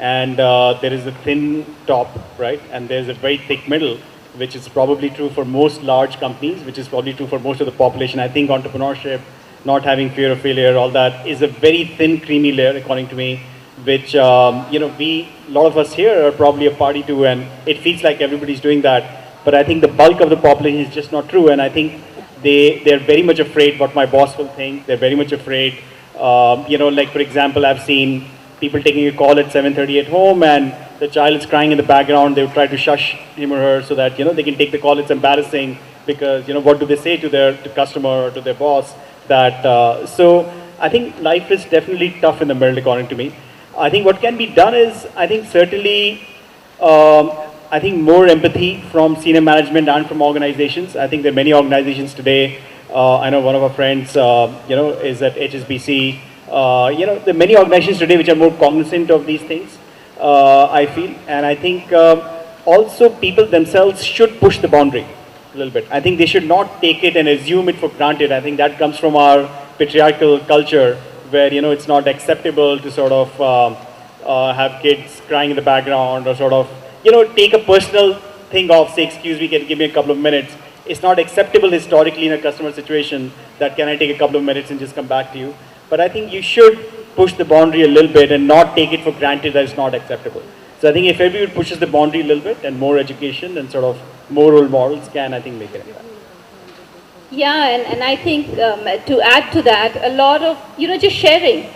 Speaker 5: and there is a thin top, right, and there's a very thick middle, which is probably true for most large companies, which is probably true for most of the population. I think entrepreneurship, not having fear of failure, all that is a very thin, creamy layer, according to me, which, a lot of us here are probably a party to, and it feels like everybody's doing that. But I think the bulk of the population is just not true, and I think they're very much afraid what my boss will think. They're very much afraid, like for example, I've seen people taking a call at 7:30 at home, and the child is crying in the background. They would try to shush him or her so that, they can take the call. It's embarrassing because, what do they say to their customer or to their boss? So I think life is definitely tough in the middle, according to me. I think what can be done is, I think certainly, more empathy from senior management and from organizations. I think there are many organizations today. I know one of our friends, is at HSBC. There are many organizations today which are more cognizant of these things, I feel. And I think also people themselves should push the boundary a little bit. I think they should not take it and assume it for granted. I think that comes from our patriarchal culture where, it's not acceptable to sort of have kids crying in the background or sort of, take a personal thing off, say, excuse me, can you give me a couple of minutes. It's not acceptable historically in a customer situation that can I take a couple of minutes and just come back to you. But I think you should push the boundary a little bit and not take it for granted that it's not acceptable. So I think if everyone pushes the boundary a little bit and more education and sort of more role models can, I think, make it impact.
Speaker 4: Yeah, and I think to add to that, a lot of, just sharing,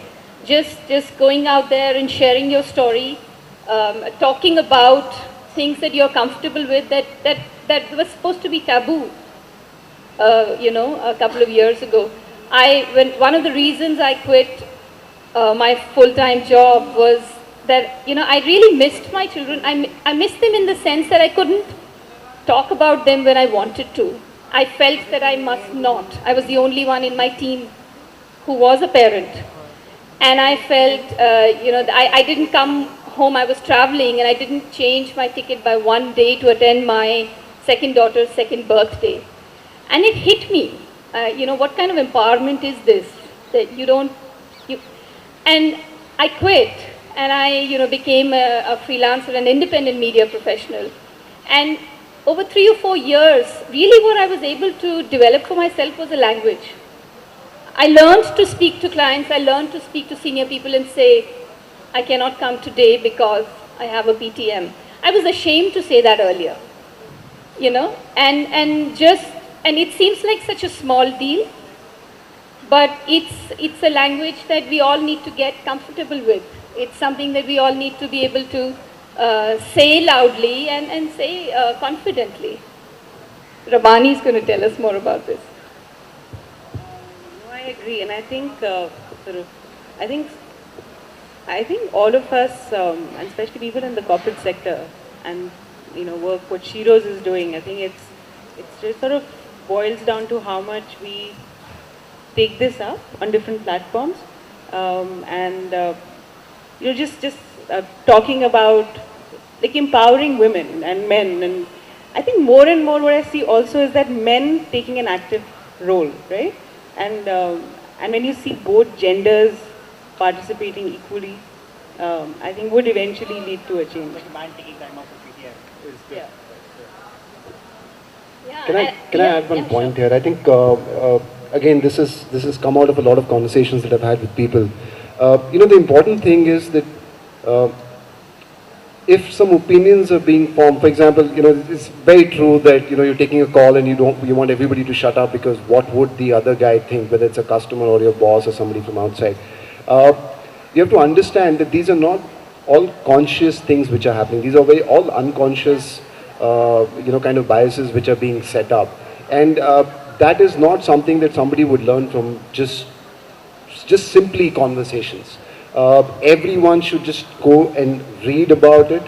Speaker 4: just going out there and sharing your story, talking about things that you're comfortable with that was supposed to be taboo, a couple of years ago. One of the reasons I quit my full-time job was that, I really missed my children. I missed them in the sense that I couldn't talk about them when I wanted to. I felt that I must not. I was the only one in my team who was a parent. And I felt, I didn't come home, I was traveling, and I didn't change my ticket by one day to attend my second daughter's second birthday. And it hit me, what kind of empowerment is this? That and I quit, and I, became a freelancer, an independent media professional. And over 3 or 4 years, really what I was able to develop for myself was a language. I learned to speak to clients, I learned to speak to senior people and say, I cannot come today because I have a PTM. I was ashamed to say that earlier, and it seems like such a small deal, but it's a language that we all need to get comfortable with. It's something that we all need to be able to say loudly and say confidently. Rabani is going to tell us more about this.
Speaker 7: No, I agree, and I think I think all of us, and especially people in the corporate sector, and work what SHEROES is doing. I think it's just sort of boils down to how much we take this up on different platforms, and just talking about like empowering women and men. And I think more and more what I see also is that men taking an active role, right? And when you see both genders participating equally, I think would eventually lead to a change.
Speaker 5: Like a man taking time off of PTM is good.
Speaker 4: Yeah.
Speaker 1: Can I add one point here? I think again this has come out of a lot of conversations that I've had with people. The important thing is that if some opinions are being formed, for example, it's very true that you're taking a call and you want everybody to shut up because what would the other guy think, whether it's a customer or your boss or somebody from outside. You have to understand that these are not all conscious things which are happening. These are all unconscious, kind of biases which are being set up, and that is not something that somebody would learn from just simply conversations. Everyone should just go and read about it,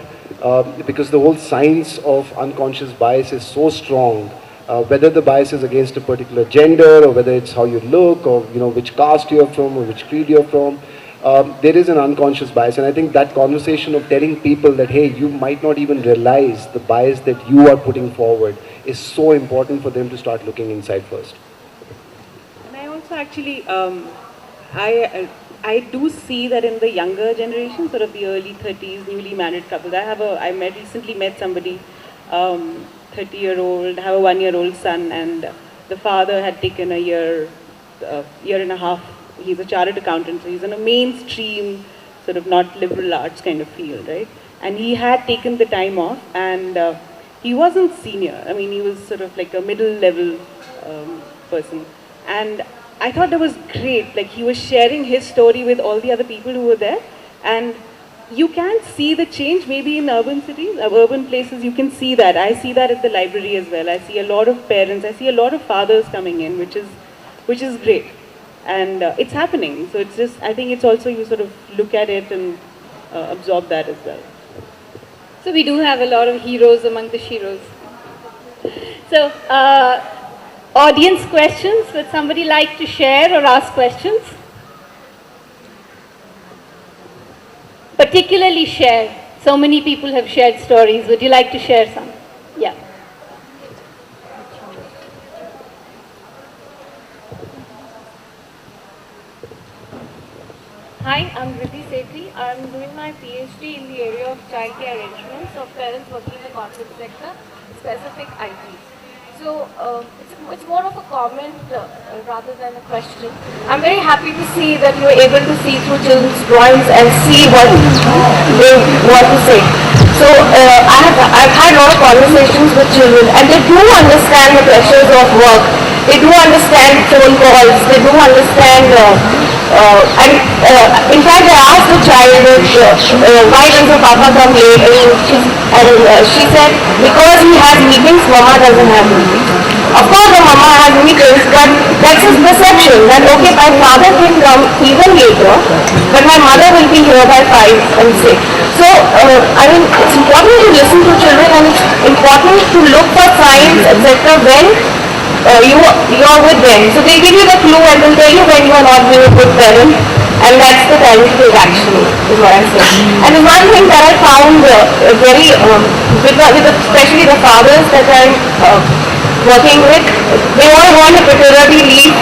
Speaker 1: because the whole science of unconscious bias is so strong. Whether the bias is against a particular gender, or whether it's how you look, or which caste you're from, or which creed you're from, there is an unconscious bias. And I think that conversation of telling people that, hey, you might not even realize the bias that you are putting forward is so important for them to start looking inside first.
Speaker 7: And I also actually, I do see that in the younger generation, sort of the early 30s, newly married couples. I recently met somebody, 30-year-old, have a 1-year-old son, and the father had taken a year and a half. He's a chartered accountant, so he's in a mainstream, sort of not liberal arts kind of field, right? And he had taken the time off, and he wasn't senior. I mean, he was sort of like a middle-level person. And I thought that was great. Like, he was sharing his story with all the other people who were there, and you can see the change maybe in urban cities, urban places. You can see that. I see that at the library as well. I see a lot of parents. I see a lot of fathers coming in, which is great. And it's happening. So it's just, I think it's also you sort of look at it and absorb that as well.
Speaker 4: So we do have a lot of heroes among the SHEROES. So, audience questions? Would somebody like to share or ask questions? Particularly share. So many people have shared stories. Would you like to share some? Yeah.
Speaker 8: Hi, I'm Riddhi Sethi. I'm doing my PhD in the area of childcare arrangements of parents working in the corporate sector, specific IT. So it's more of a comment rather than a question. I'm very happy to see that you're able to see through children's drawings and see what they want to say. So I've had a lot of conversations with children, and they do understand the pressures of work. They do understand phone calls. They do understand. In fact, I asked the child, why does the papa come late? She said, because he has meetings, mama doesn't have meetings. Of course, the mama has meetings, but that's his perception that, okay, my father can come even later, but my mother will be here by 5 and 6. So, it's important to listen to children, and it's important to look for signs, etc., when you're with them. So they give you the clue and will tell you when you are not being a good parent, and that's the time to take action, is what I'm saying. And the one thing that I found especially the fathers that I'm working with, they all want a paternity leave,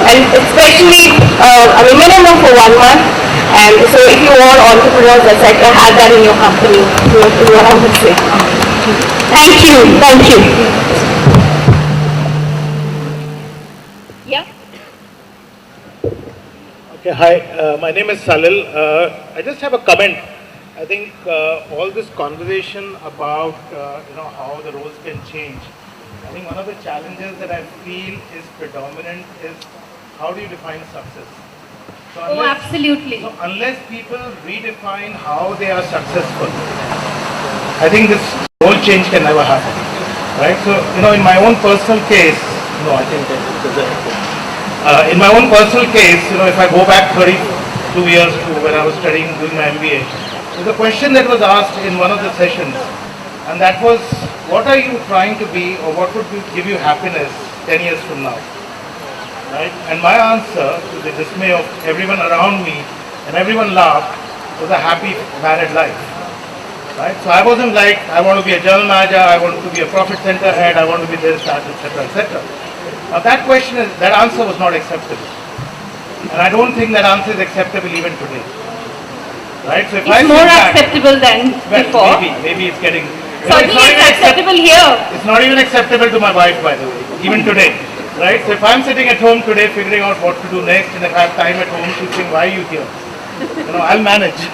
Speaker 8: and especially a minimum for 1 month. And so if you are entrepreneurs, etc., have that in your company, is what I would say. Thank you. Thank you.
Speaker 4: Yeah.
Speaker 9: Okay, hi, my name is Salil. I just have a comment. I think all this conversation about how the roles can change, I think one of the challenges that I feel is predominant is how do you define success? So
Speaker 4: Absolutely.
Speaker 9: So unless people redefine how they are successful, I think this role change can never happen, right? So in my own personal case, in my own personal case, if I go back 32 years to when I was studying, doing my MBA, there's a question that was asked in one of the sessions, and that was, what are you trying to be, or what would give you happiness 10 years from now? Right? And my answer, to the dismay of everyone around me, and everyone laughed, was a happy married life. Right? So I wasn't like, I want to be a general manager, I want to be a profit center head, I want to be this, that, etc., etc. Now that answer was not acceptable. And I don't think that answer is acceptable even today. Right? So if
Speaker 4: It's more acceptable than before.
Speaker 9: Maybe it's getting...
Speaker 4: Certainly it's acceptable here.
Speaker 9: It's not even acceptable to my wife, by the way, even today. Right? So if I'm sitting at home today figuring out what to do next, and if I have time at home, she's saying, why are you here? I'll manage.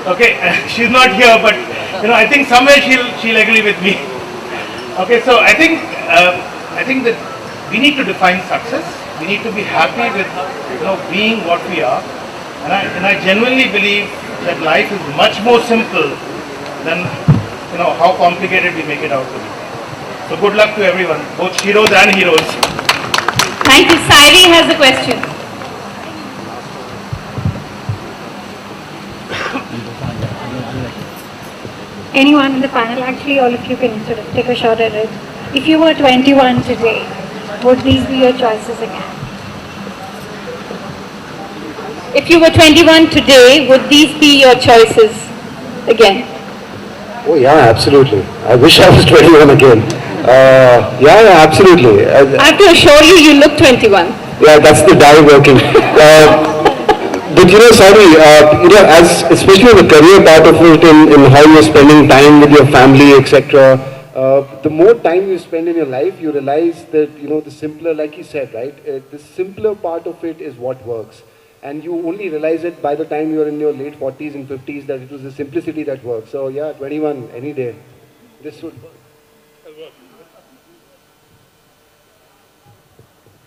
Speaker 9: Okay, she's not here, but I think somewhere she'll agree with me. Okay, so I think that we need to define success. We need to be happy with being what we are, and I genuinely believe that life is much more simple than how complicated we make it out to be. So good luck to everyone, both sheroes and heroes.
Speaker 4: Thank you. Sairi has a question.
Speaker 10: Anyone in the panel, actually all of you can sort of take a shot at it. If you were 21 today, would these be your choices again?
Speaker 4: If you were 21 today, would these be your choices again?
Speaker 1: Oh yeah, absolutely. I wish I was 21 again. Yeah, absolutely.
Speaker 4: I have to assure you, you look 21.
Speaker 1: Yeah, that's the dye working. But sorry, as especially the career part of it, in how you're spending time with your family, etc. The more time you spend in your life, you realize that the simpler, like you said, right? The simpler part of it is what works, and you only realize it by the time you're in your late 40s and 50s that it was the simplicity that works. So yeah, 21 any day, this would work.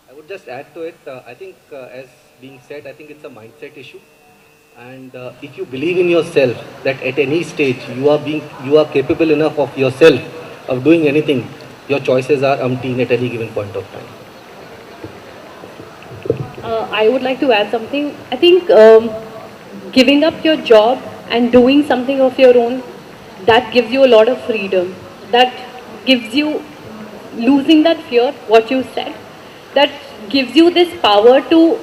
Speaker 3: I would just add to it, I think as being said, I think it's a mindset issue. And if you believe in yourself that at any stage you are capable enough of yourself of doing anything, your choices are umpteen at any given point of time.
Speaker 6: I would like to add something. I think giving up your job and doing something of your own, that gives you a lot of freedom. That gives you, losing that fear, what you said, that gives you this power to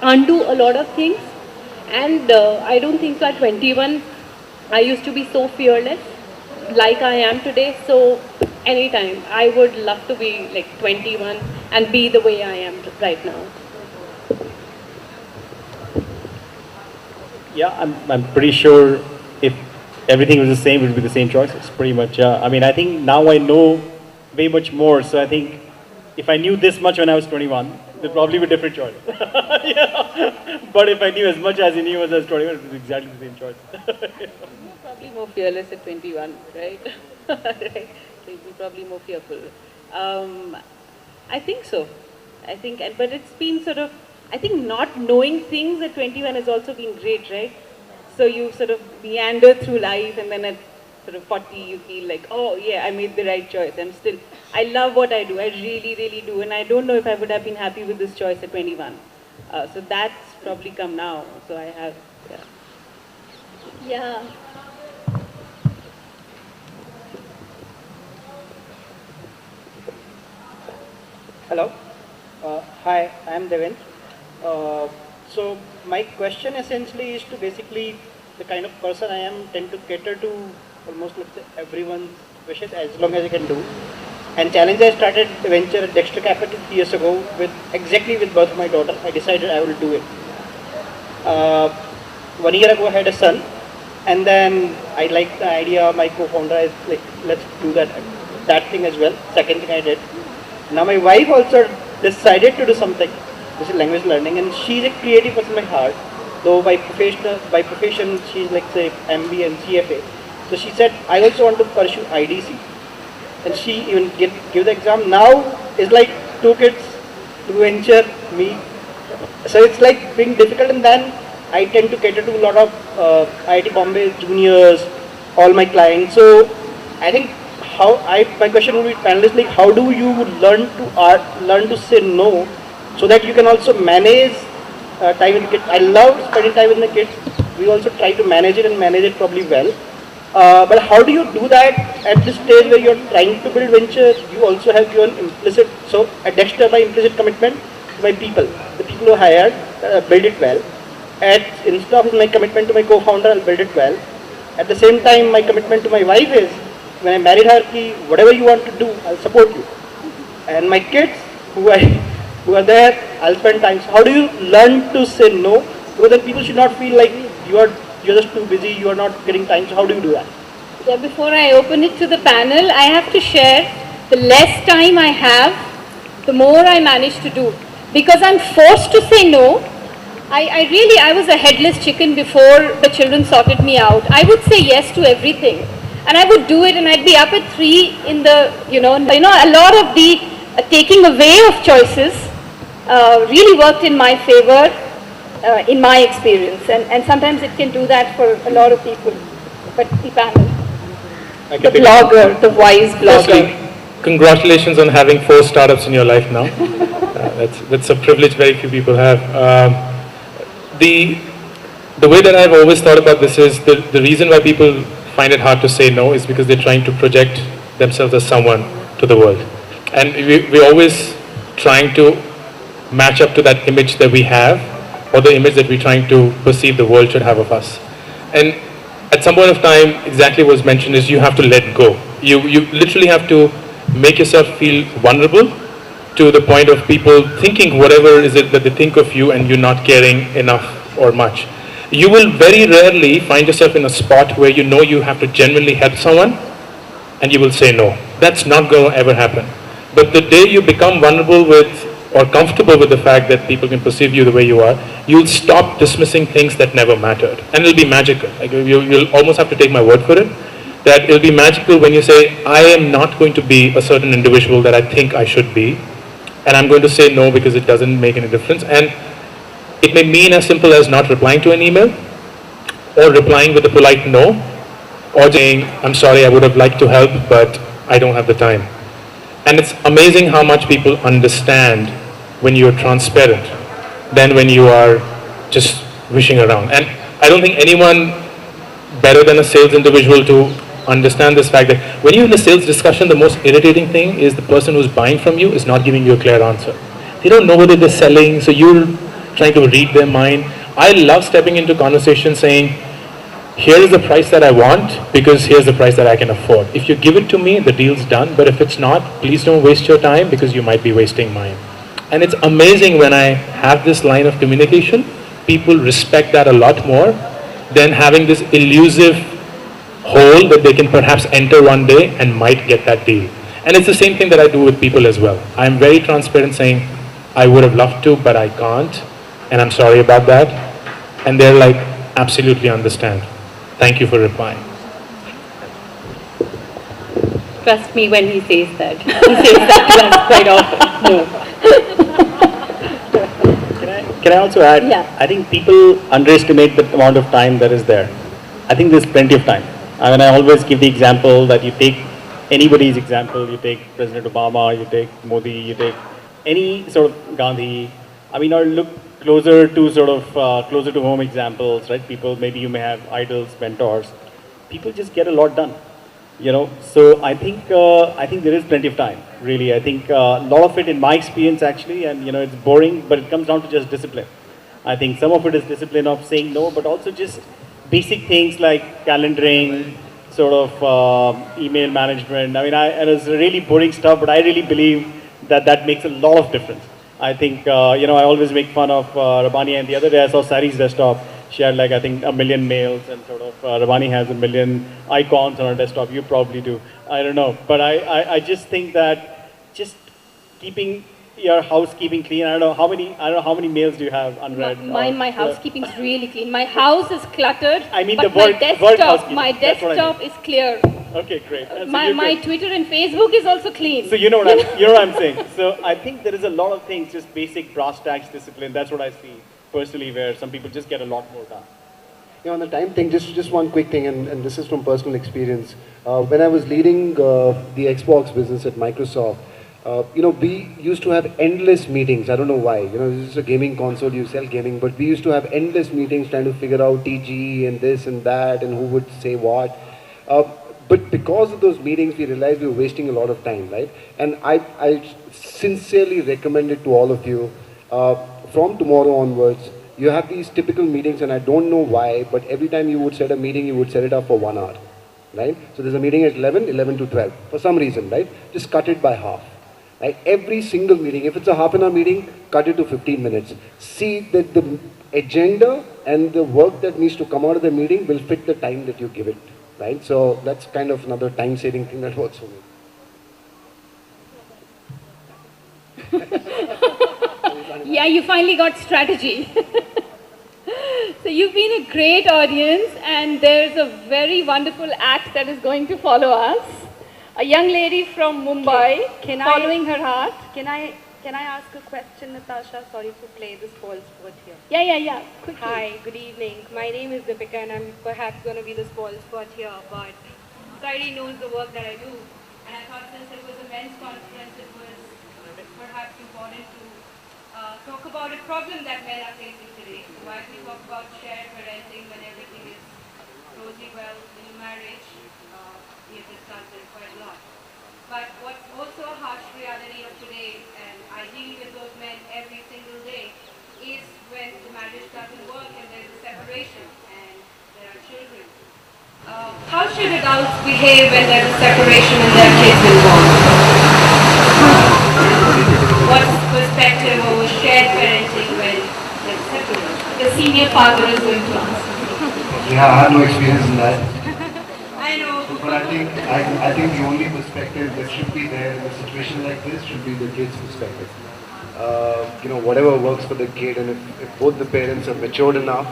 Speaker 6: undo a lot of things. And I don't think so at 21 I used to be so fearless, like I am today. So anytime, I would love to be like 21 and be the way I am right now.
Speaker 5: Yeah, I'm pretty sure if everything was the same, it would be the same choices, pretty much. Yeah, I mean, I think now I know way much more. So I think if I knew this much when I was 21, there'd probably be a different choice. Yeah. But if I knew as much as I knew when I was 21, it was exactly the same choice.
Speaker 7: You're probably more fearless at 21, right? Right. So you'd be probably more fearful. I think so. I think, but it's been sort of, I think not knowing things at 21 has also been great, right? So you sort of meander through life, and then at sort of 40 you feel like, oh yeah, I made the right choice. I love what I do. I really, really do. And I don't know if I would have been happy with this choice at 21. So that's probably come now. So I have, yeah.
Speaker 4: Yeah.
Speaker 11: Hello. Hi, I am Devin. So my question essentially is to basically the kind of person I am tend to cater to almost let's say everyone's wishes as long as I can do. And challenge I started the venture at Dexter Capital 3 years ago with exactly with birth of my daughter. I decided I will do it. 1 year ago I had a son, and then I liked the idea. My co-founder is like, let's do that thing as well. Second thing I did. Now my wife also decided to do something. This is language learning, and she's a creative person by heart. Though by profession she's like say MBA and CFA. So she said, I also want to pursue IDC, and she even give the exam. Now it's like 2 kids, 2 venture, me. So it's like being difficult, and then I tend to cater to a lot of IIT Bombay juniors, all my clients. So I think my question would be panelists, like how do you learn to say no, so that you can also manage time with the kids. I love spending time with my kids. We also try to manage it probably well. But how do you do that at this stage where you're trying to build venture? You also have your implicit, so at Dexter my implicit commitment to my people, the people who hired, build it well. At Insta, my commitment to my co-founder, I'll build it well. At the same time, my commitment to my wife is, when I married her, whatever you want to do, I'll support you. And my kids, who are there, I'll spend time. So how do you learn to say no? Because then people should not feel like you're just too busy, you are not getting time. So how do you do that?
Speaker 4: Yeah, before I open it to the panel, I have to share the less time I have, the more I manage to do. Because I'm forced to say no. I was a headless chicken before the children sorted me out. I would say yes to everything. And I would do it, and I'd be up at 3 in the, a lot of the taking away of choices really worked in my favor, in my experience. And sometimes it can do that for a lot of people. But the panel, the blogger, the wise blogger.
Speaker 2: Firstly, congratulations on having 4 startups in your life now. That's a privilege very few people have. The way that I've always thought about this is the reason why people find it hard to say no is because they're trying to project themselves as someone to the world. And we're always trying to match up to that image that we have, or the image that we're trying to perceive the world should have of us. And at some point of time, exactly what was mentioned is you have to let go. You literally have to make yourself feel vulnerable to the point of people thinking whatever is it that they think of you, and you're not caring enough or much. You will very rarely find yourself in a spot where you know you have to genuinely help someone and you will say no. That's not going to ever happen. But the day you become vulnerable with or comfortable with the fact that people can perceive you the way you are, you'll stop dismissing things that never mattered. And it'll be magical. Like you'll almost have to take my word for it. That it'll be magical when you say, I am not going to be a certain individual that I think I should be. And I'm going to say no because it doesn't make any difference. And it may mean as simple as not replying to an email, or replying with a polite no, or saying, I'm sorry, I would have liked to help, but I don't have the time. And it's amazing how much people understand when you're transparent than when you are just wishing around. And I don't think anyone better than a sales individual to understand this fact that when you're in a sales discussion, the most irritating thing is the person who's buying from you is not giving you a clear answer. They don't know whether they're selling, so you're trying to read their mind. I love stepping into conversations saying, here is the price that I want because here's the price that I can afford. If you give it to me, the deal's done. But if it's not, please don't waste your time because you might be wasting mine. And it's amazing when I have this line of communication, people respect that a lot more than having this elusive hole that they can perhaps enter one day and might get that deal. And it's the same thing that I do with people as well. I'm very transparent saying, I would have loved to, but I can't. And I'm sorry about that. And they're like, absolutely understand. Thank you for replying.
Speaker 6: Trust me when he says that. He says that to us quite often. No.
Speaker 5: Can I also add?
Speaker 6: Yeah.
Speaker 5: I think people underestimate the amount of time that is there. I think there's plenty of time. I mean, I always give the example that you take anybody's example, you take President Obama, you take Modi, you take any sort of Gandhi. I mean, or look closer to sort of closer to home examples, right? People, maybe you may have idols, mentors. People just get a lot done, you know. So I think there is plenty of time, really. I think a lot of it, in my experience, actually, and you know, it's boring, but it comes down to just discipline. I think some of it is discipline of saying no, but also just basic things like calendaring, sort of email management. I mean, and it's really boring stuff, but I really believe that that makes a lot of difference. I think, you know, I always make fun of Rabani, and the other day I saw Sari's desktop. She had like, I think, 1 million mails, and sort of Rabani has 1 million icons on her desktop. You probably do. I don't know. But I just think that just keeping your housekeeping clean. I don't know how many mails do you have unread?
Speaker 4: My housekeeping is really clean. My house is cluttered.
Speaker 5: I mean,
Speaker 4: but
Speaker 5: the word
Speaker 4: my desktop is clear.
Speaker 5: Okay, great.
Speaker 4: My Twitter and Facebook is also clean.
Speaker 5: So you know what I'm saying. So I think there is a lot of things, just basic brass tacks discipline. That's what I see personally, where some people just get a lot more done.
Speaker 1: You know, on the time thing, just one quick thing, and this is from personal experience. When I was leading the Xbox business at Microsoft, you know, we used to have endless meetings. I don't know why. You know, this is a gaming console, you sell gaming, but we used to have endless meetings trying to figure out TG and this and that and who would say what. But because of those meetings, we realized we were wasting a lot of time, right? And I sincerely recommend it to all of you. From tomorrow onwards, you have these typical meetings, and I don't know why, but every time you would set a meeting, you would set it up for 1 hour, right? So there's a meeting at 11 to 12, for some reason, right? Just cut it by half. Right? Every single meeting, if it's a half an hour meeting, cut it to 15 minutes. See that the agenda and the work that needs to come out of the meeting will fit the time that you give it. Right? So that's kind of another time-saving thing that works for me.
Speaker 4: Yeah, you finally got strategy. So you've been a great audience, and there's a very wonderful act that is going to follow us. A young lady from Mumbai, following her heart.
Speaker 12: Can I ask a question, Natasha? Sorry to play this ball sport here.
Speaker 4: Yeah. Quickly.
Speaker 12: Hi, good evening. My name is Deepika, and I'm perhaps going to be the spoil sport here, but Sairi knows the work that I do. And I thought since it was a men's conference, it was perhaps important to talk about a problem that men are facing today. Why we talk about shared parenting when everything is rosy well in a marriage, we have discussed it quite a lot. But what's also a harsh reality of today, and I deal with those men every single day, is when the marriage doesn't work and there's a separation and there are children. How should adults behave when there's a separation and there are kids involved? What's perspective over shared parenting when there's a separation? The senior father is going to answer.
Speaker 1: Yeah, I have no experience in that.
Speaker 12: I know.
Speaker 1: But I think the only perspective that should be there in a situation like this should be the kid's perspective. You know, whatever works for the kid, and if both the parents are matured enough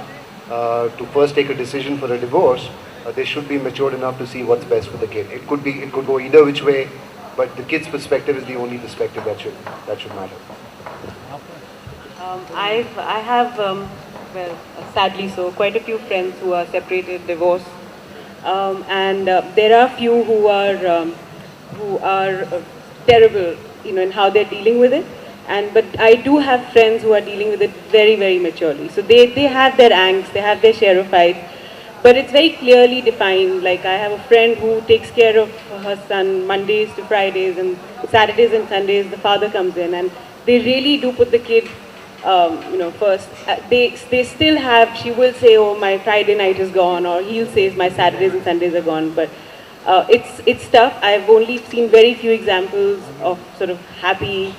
Speaker 1: to first take a decision for a divorce, they should be matured enough to see what's best for the kid. It could go either which way, but the kid's perspective is the only perspective that should matter.
Speaker 7: I have, well, sadly so, quite a few friends who are separated, divorced, and there are few who are terrible, you know, in how they're dealing with it. But I do have friends who are dealing with it very, very maturely. So they have their angst, they have their share of fights, but it's very clearly defined. Like, I have a friend who takes care of her son Mondays to Fridays, and Saturdays and Sundays the father comes in, and they really do put the kid first, they still have, she will say, oh, my Friday night is gone, or he'll say my Saturdays and Sundays are gone, but it's tough. I've only seen very few examples of sort of happily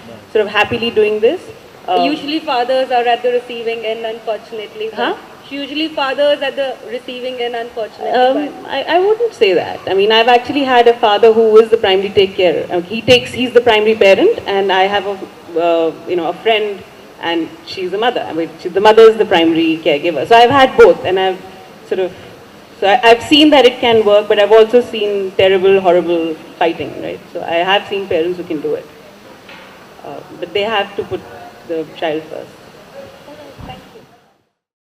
Speaker 7: doing this.
Speaker 12: Usually fathers are at the receiving end, unfortunately.
Speaker 7: Huh?
Speaker 12: Usually fathers at the receiving end, unfortunately.
Speaker 7: I wouldn't say that. I mean, I've actually had a father who is the primary take care. He's the primary parent, and I have a friend, and she's the mother. I mean, the mother is the primary caregiver. So I've had both, and I've seen that it can work, but I've also seen terrible, horrible fighting, right? So I have seen parents who can do it. But they have to put the child first.